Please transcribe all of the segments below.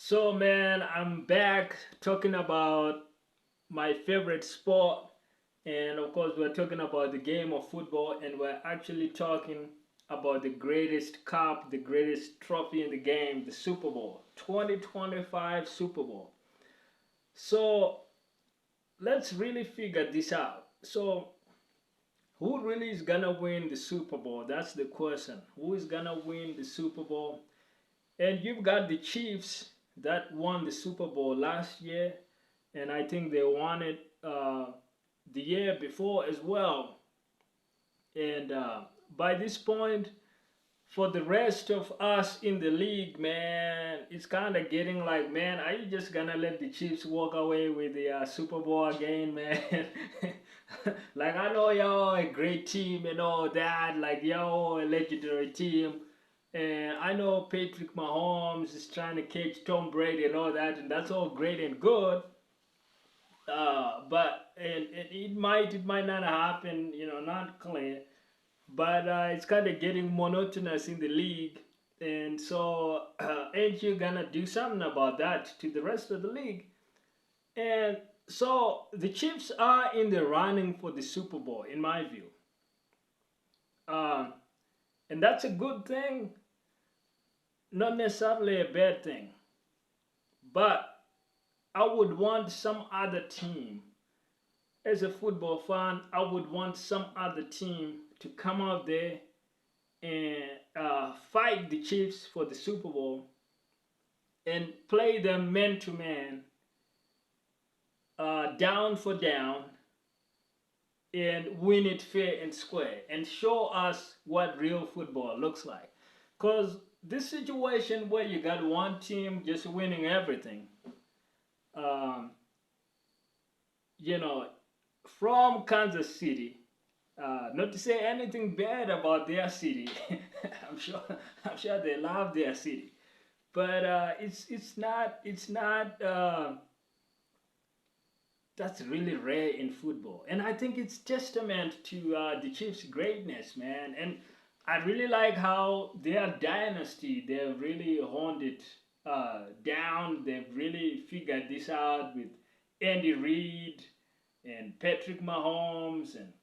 So, man, I'm back talking about my favorite sport. And of course, we're talking about the game of football, and we're actually talking about the greatest cup, the greatest trophy in the game, the Super Bowl, 2025 Super Bowl. So, let's really figure this out. So, who really is gonna win the Super Bowl? That's the question. Who is gonna win the Super Bowl? And you've got the Chiefs that won the Super Bowl last year, and I think they won it the year before as well. And by this point, for the rest of us in the league, man, it's kind of getting like, man, are you just gonna let the Chiefs walk away with the Super Bowl again, man? Like, I know y'all a great team and all that, like y'all a legendary team, and I know Patrick Mahomes is trying to catch Tom Brady and all that, and that's all great and good. But and it might not happen, not clear. But it's kind of getting monotonous in the league, and so ain't you gonna do something about that to the rest of the league? And so the Chiefs are in the running for the Super Bowl, in my view, um, and that's a good thing, not necessarily a bad thing. But I would want some other team. As a football fan, I would want some other team to come out there and fight the Chiefs for the Super Bowl and play them man to man, down for down, and win it fair and square and show us what real football looks like. Because this situation where you got one team just winning everything, um, you know, from Kansas City. Not to say anything bad about their city. I'm sure I'm sure they love their city, but it's not that's really rare in football, and I think it's testament to the Chiefs' greatness, man. And I really like how their dynasty they've really honed it down. They've really figured this out with Andy Reid and Patrick Mahomes and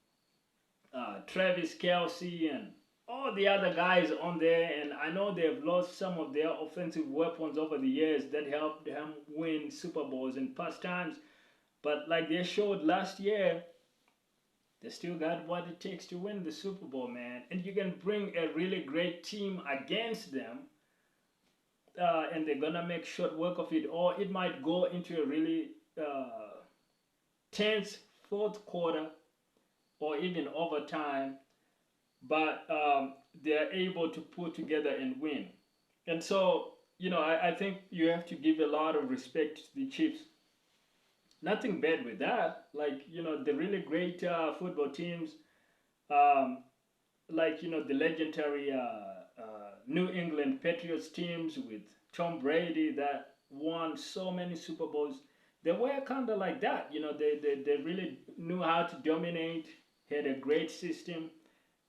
Travis Kelsey and all the other guys on there. And I know they've lost some of their offensive weapons over the years that helped them win Super Bowls in past times. But like they showed last year, they still got what it takes to win the Super Bowl, man. And you can bring a really great team against them, and they're gonna make short work of it, or it might go into a really tense fourth quarter or even overtime, but they're able to put together and win. And so, I think you have to give a lot of respect to the Chiefs. Nothing bad with that. Like, the really great football teams, um, like, the legendary New England Patriots teams with Tom Brady that won so many Super Bowls. They were kind of like that. They really knew how to dominate, had a great system,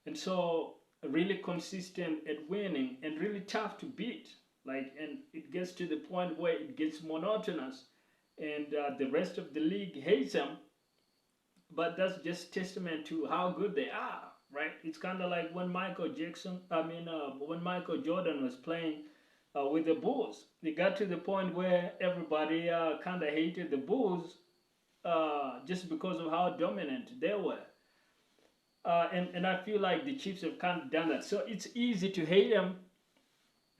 and so really consistent at winning and really tough to beat. Like, and it gets to the point where it gets monotonous, and the rest of the league hates them. But that's just testament to how good they are, right? It's kind of like when Michael Jordan was playing with the Bulls. It got to the point where everybody kind of hated the Bulls just because of how dominant they were. And I feel like the Chiefs have kind of done that. So it's easy to hate them,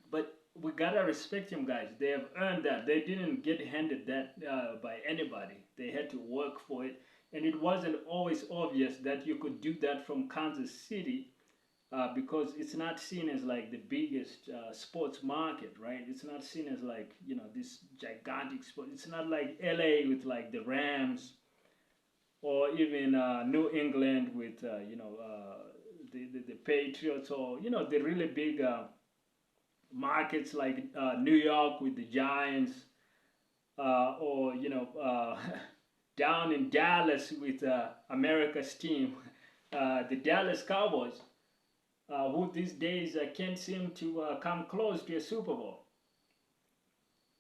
but we gotta respect them, guys. They have earned that. They didn't get handed that by anybody. They had to work for it, and it wasn't always obvious that you could do that from Kansas City, because it's not seen as like the biggest sports market, right? It's not seen as like this gigantic sport. It's not like LA with like the Rams, or even New England with the Patriots, or the really big markets like New York with the Giants, or down in Dallas with America's team, the Dallas Cowboys, who these days can't seem to come close to a Super Bowl.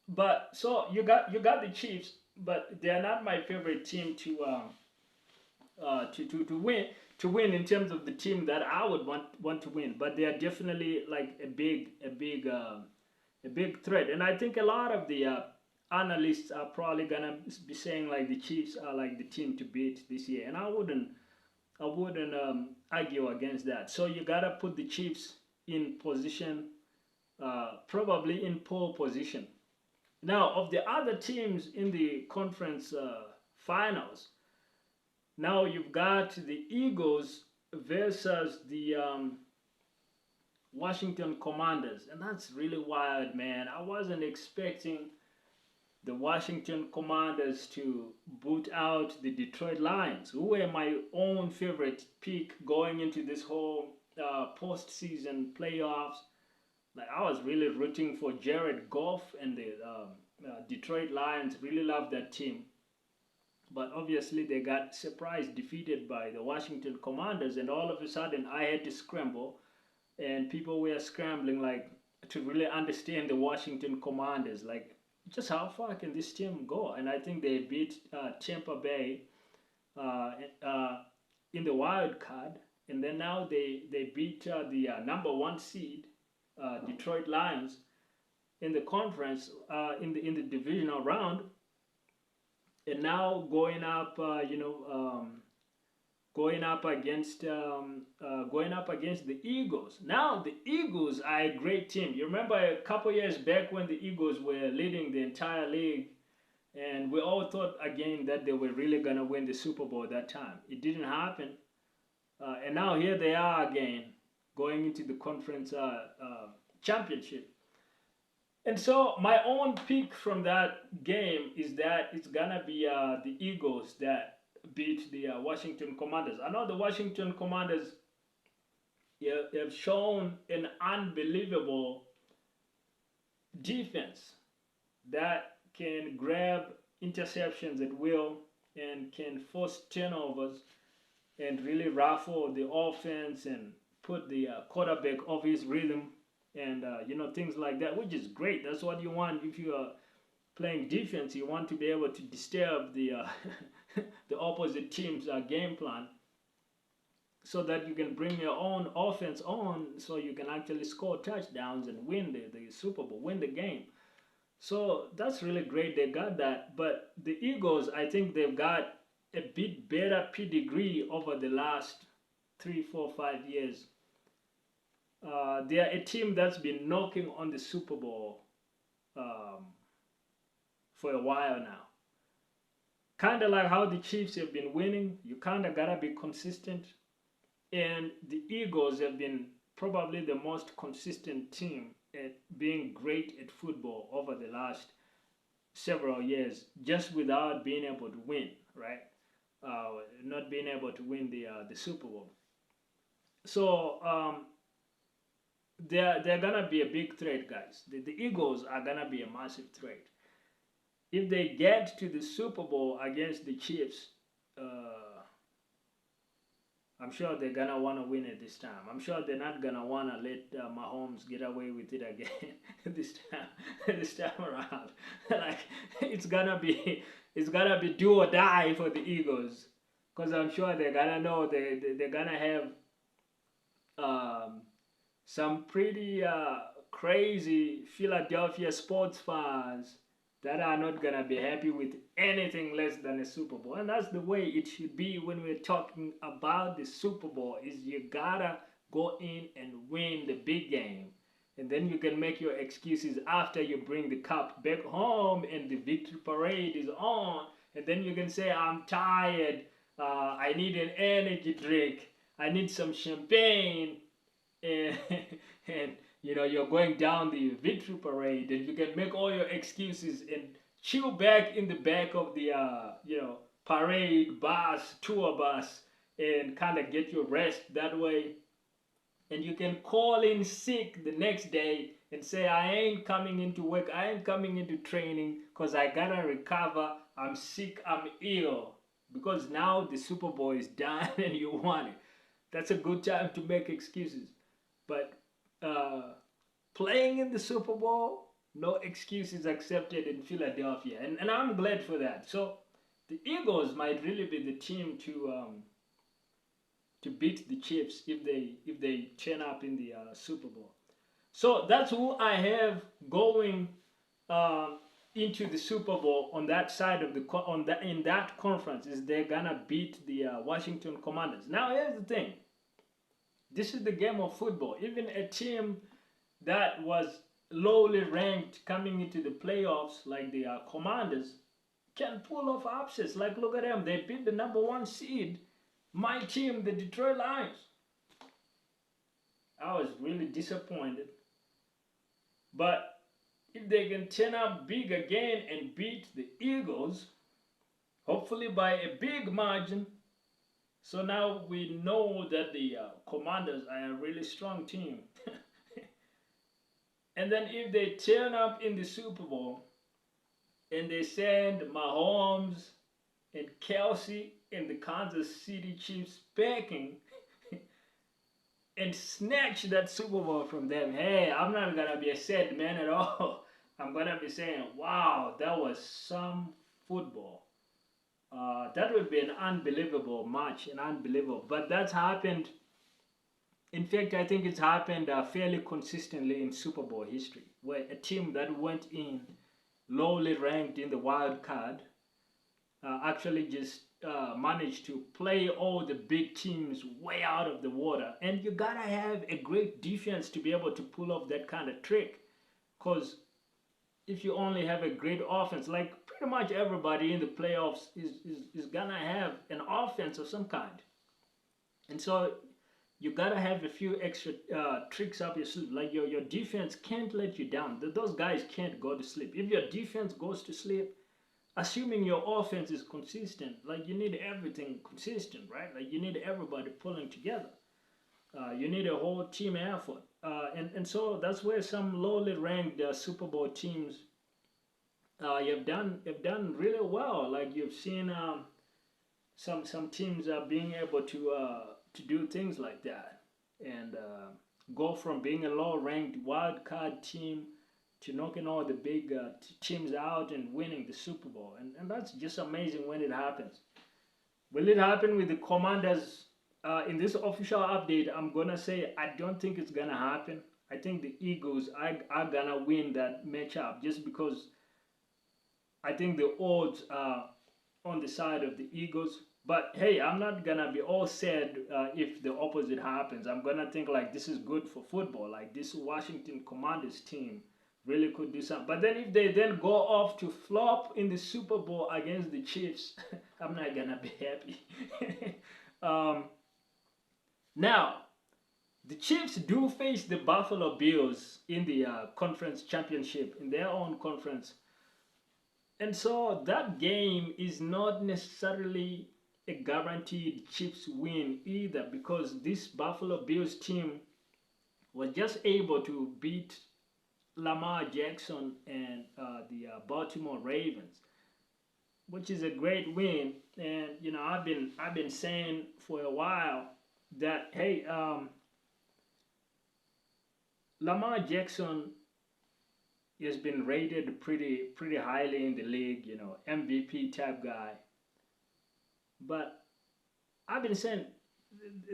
but so you got the Chiefs, but they're not my favorite team to win, in terms of the team that I would want to win. But they are definitely like a big threat. And I think a lot of the analysts are probably gonna be saying like the Chiefs are like the team to beat this year, and I wouldn't argue against that. So you gotta put the Chiefs in position, probably in pole position. Now, of the other teams in the conference finals, now you've got the Eagles versus the Washington Commanders, and that's really wild, man. I wasn't expecting the Washington Commanders to boot out the Detroit Lions, who were my own favorite pick going into this whole postseason playoffs. Like I was really rooting for Jared Goff and the Detroit Lions. Really loved that team, but obviously they got surprise defeated by the Washington Commanders, and all of a sudden I had to scramble, and people were scrambling like to really understand the Washington Commanders, like just how far can this team go? And I think they beat Tampa Bay uh, uh, in the wild card, and then now they beat the number one seed Detroit Lions in the conference in the divisional round, and now going up against the Eagles. Now the Eagles are a great team. You remember a couple years back when the Eagles were leading the entire league, and we all thought again that they were really gonna win the Super Bowl that time. It didn't happen, and now here they are again, going into the conference championship. And so my own pick from that game is that it's gonna be the Eagles that beat the Washington Commanders. I know the Washington Commanders have shown an unbelievable defense that can grab interceptions at will and can force turnovers and really ruffle the offense and put the quarterback off his rhythm, and things like that, which is great. That's what you want if you are playing defense. You want to be able to disturb the the opposite team's game plan, so that you can bring your own offense on, so you can actually score touchdowns and win the Super Bowl, win the game. So that's really great. They got that. But the Eagles, I think they've got a bit better pedigree over the last 3, 4, 5 years. They are a team that's been knocking on the Super Bowl um, for a while now. Kind of like how the Chiefs have been winning, you kind of gotta be consistent. And the Eagles have been probably the most consistent team at being great at football over the last several years, just without being able to win, right? Not being able to win the Super Bowl. So they're gonna be a big threat, guys. The Eagles are gonna be a massive threat. If they get to the Super Bowl against the Chiefs, I'm sure they're gonna want to win it this time. I'm sure they're not gonna want to let Mahomes get away with it again this time. This time around, like it's gonna be do or die for the Eagles, because I'm sure they're gonna know they're gonna have some pretty crazy Philadelphia sports fans that are not gonna be happy with anything less than a Super Bowl. And that's the way it should be when we're talking about the Super Bowl, is you gotta go in and win the big game. And then you can make your excuses after you bring the cup back home and the victory parade is on. And then you can say, I'm tired, I need an energy drink, I need some champagne, and, and you're going down the victory parade, and you can make all your excuses and chill back in the back of the parade bus, tour bus, and kind of get your rest that way. And you can call in sick the next day and say, I ain't coming into work, I ain't coming into training because I gotta recover, I'm sick, I'm ill, because now the Super Bowl is done and you won it. That's a good time to make excuses. But playing in the Super Bowl, No excuses accepted in Philadelphia, and I'm glad for that. So the Eagles might really be the team to beat the Chiefs if they turn up in the Super Bowl. So that's who I have going um, into the Super Bowl on that side of the in that conference. Is they're gonna beat the Washington Commanders. Now here's the thing. This is the game of football. Even a team that was lowly ranked coming into the playoffs, like the Commanders, can pull off upsets. Like, look at them. They beat the #1 seed, my team, the Detroit Lions. I was really disappointed. But if they can turn up big again and beat the Eagles, hopefully by a big margin, so now we know that the Commanders are a really strong team. And then if they turn up in the Super Bowl and they send Mahomes and Kelsey and the Kansas City Chiefs packing and snatch that Super Bowl from them, hey, I'm not going to be a sad man at all. I'm going to be saying, wow, that was some football. That would be an unbelievable match, but that's happened. In fact, I think it's happened fairly consistently in Super Bowl history, where a team that went in lowly ranked in the wild card actually just managed to play all the big teams way out of the water. And you gotta have a great defense to be able to pull off that kind of trick. Because if you only have a great offense, like pretty much everybody in the playoffs is gonna have an offense of some kind. And so you gotta have a few extra tricks up your sleeve. Like your defense can't let you down. Those guys can't go to sleep. If your defense goes to sleep, assuming your offense is consistent, like you need everything consistent, right? Like you need everybody pulling together. You need a whole team effort. And so that's where some lowly ranked Super Bowl teams have done really well. Like you've seen some teams are being able to do things like that and go from being a low-ranked wild card team to knocking all the big teams out and winning the Super Bowl. And that's just amazing when it happens. Will it happen with the Commanders? In this official update, I'm going to say I don't think it's going to happen. I think the Eagles are going to win that matchup just because I think the odds are on the side of the Eagles. But hey, I'm not gonna be all sad if the opposite happens. I'm gonna think like this is good for football. Like this Washington Commanders team really could do something. But then if they then go off to flop in the Super Bowl against the Chiefs, I'm not gonna be happy. Now, the Chiefs do face the Buffalo Bills in the conference championship in their own conference. And so that game is not necessarily a guaranteed Chiefs win either, because this Buffalo Bills team was just able to beat Lamar Jackson and the Baltimore Ravens, which is a great win. And you know, I've been saying for a while that hey, Lamar Jackson has been rated pretty highly in the league, you know, MVP type guy. But I've been saying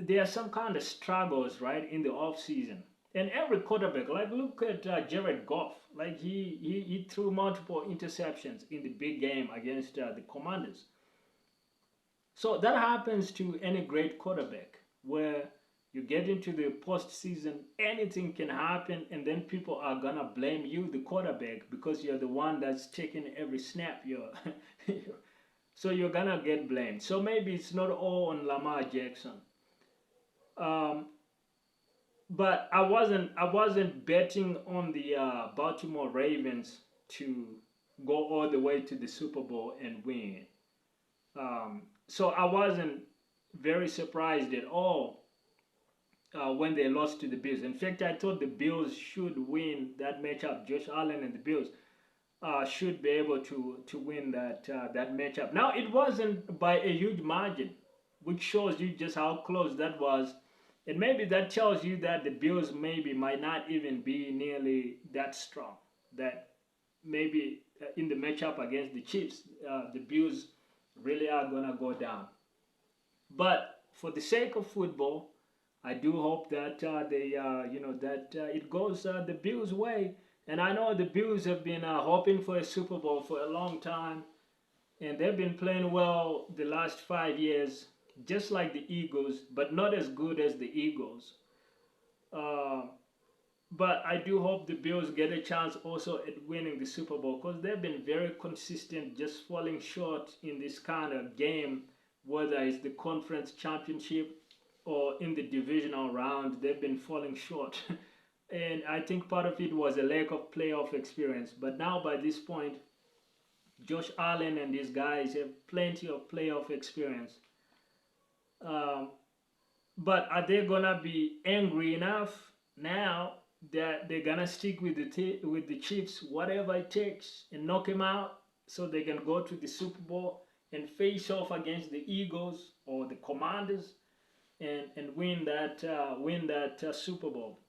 there are some kind of struggles, right, in the off season. And every quarterback, like look at Jared Goff, like he threw multiple interceptions in the big game against the Commanders. So that happens to any great quarterback, where you get into the postseason, anything can happen, and then people are gonna blame you, the quarterback, because you're the one that's taking every snap. So you're gonna get blamed. So maybe it's not all on Lamar Jackson. But I wasn't betting on the Baltimore Ravens to go all the way to the Super Bowl and win. So I wasn't very surprised at all when they lost to the Bills. In fact, I thought the Bills should win that matchup. Josh Allen and the Bills should be able to win that matchup. Now, it wasn't by a huge margin, which shows you just how close that was. And maybe that tells you that the Bills might not even be nearly that strong, that maybe in the matchup against the Chiefs, the Bills really are gonna go down. But for the sake of football, I do hope that it goes the Bills' way. And I know the Bills have been hoping for a Super Bowl for a long time, and they've been playing well the last 5 years, just like the Eagles, but not as good as the Eagles. Uh, but I do hope the Bills get a chance also at winning the Super Bowl, because they've been very consistent, just falling short in this kind of game, whether it's the conference championship or in the divisional round. They've been falling short. And I think part of it was a lack of playoff experience. But now by this point, Josh Allen and these guys have plenty of playoff experience. Um, but are they gonna be angry enough now that they're gonna stick with the Chiefs, whatever it takes, and knock them out so they can go to the Super Bowl and face off against the Eagles or the Commanders and win that Super Bowl?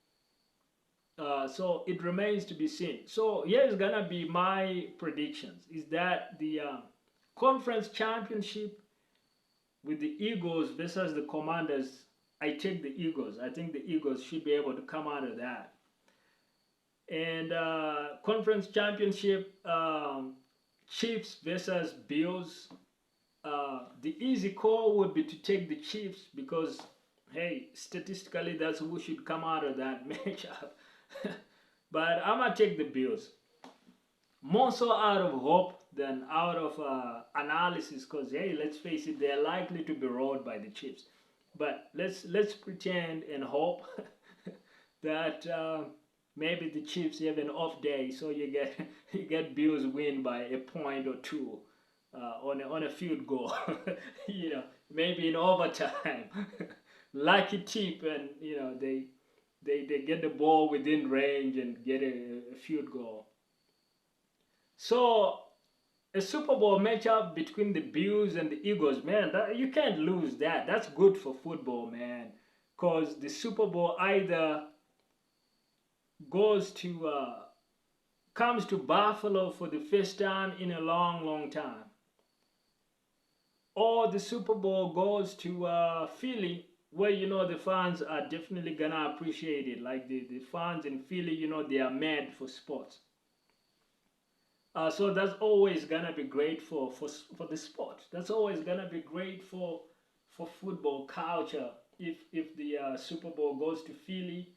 So it remains to be seen. So here's gonna be my predictions: is that the conference championship with the Eagles versus the Commanders, I take the Eagles. I think the Eagles should be able to come out of that. And conference championship, Chiefs versus Bills. The easy call would be to take the Chiefs because, hey, statistically, that's who should come out of that matchup. But I'm gonna take the Bills, more so out of hope than out of analysis. Because hey, let's face it, they're likely to be rolled by the Chiefs. But let's pretend and hope that maybe the Chiefs have an off day, so you get Bills win by a point or two on a field goal. Maybe in overtime. Lucky tip, and they get the ball within range and get a field goal. So a Super Bowl matchup between the Bills and the Eagles, man, you can't lose that. That's good for football, man, because the Super Bowl either comes to Buffalo for the first time in a long, long time, or the Super Bowl goes to Philly, where the fans are definitely gonna appreciate it. Like the fans in Philly, they are mad for sports. So that's always gonna be great for the sport. That's always gonna be great for football culture if the Super Bowl goes to Philly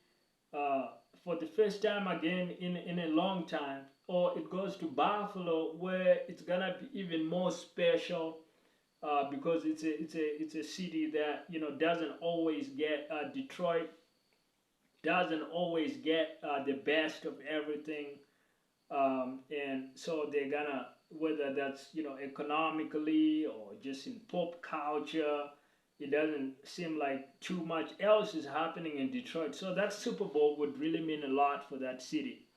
for the first time again in a long time, or it goes to Buffalo, where it's gonna be even more special because it's a city that doesn't always get Detroit doesn't always get the best of everything, and so they're gonna, whether that's economically or just in pop culture, it doesn't seem like too much else is happening in Detroit. So that Super Bowl would really mean a lot for that city.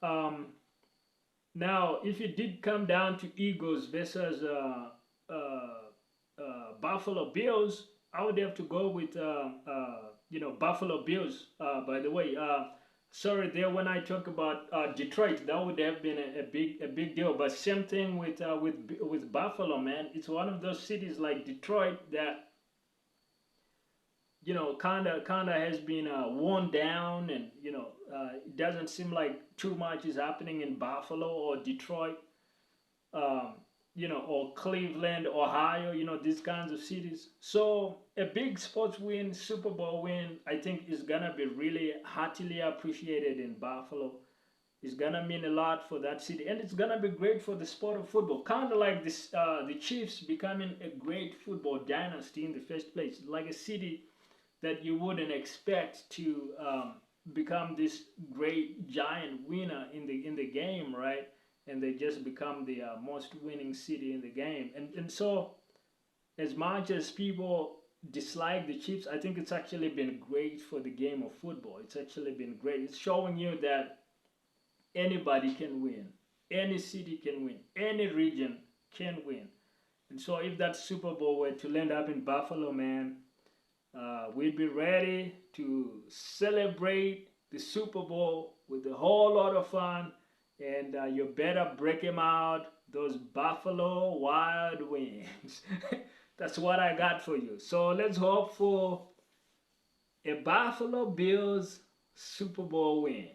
Now, if it did come down to Eagles versus Buffalo Bills, I would have to go with Buffalo Bills. By the way, sorry there when I talk about Detroit, that would have been a big deal. But same thing with Buffalo, man. It's one of those cities like Detroit that kind of has been worn down, and it doesn't seem like too much is happening in Buffalo or Detroit, or Cleveland, Ohio, these kinds of cities. So a big sports win, Super Bowl win, I think is gonna be really heartily appreciated in Buffalo. It's gonna mean a lot for that city, and it's gonna be great for the sport of football. Kind of like this, the Chiefs becoming a great football dynasty in the first place, like a city that you wouldn't expect to become this great giant winner in the game, right? And they just become the most winning city in the game. And so, as much as people dislike the Chiefs, I think it's actually been great for the game of football. It's actually been great. It's showing you that anybody can win, any city can win, any region can win. And so, if that Super Bowl were to land up in Buffalo, man, we'd be ready to celebrate the Super Bowl with a whole lot of fun and you better break them out, those Buffalo Wild Wings. That's what I got for you. So let's hope for a Buffalo Bills Super Bowl win.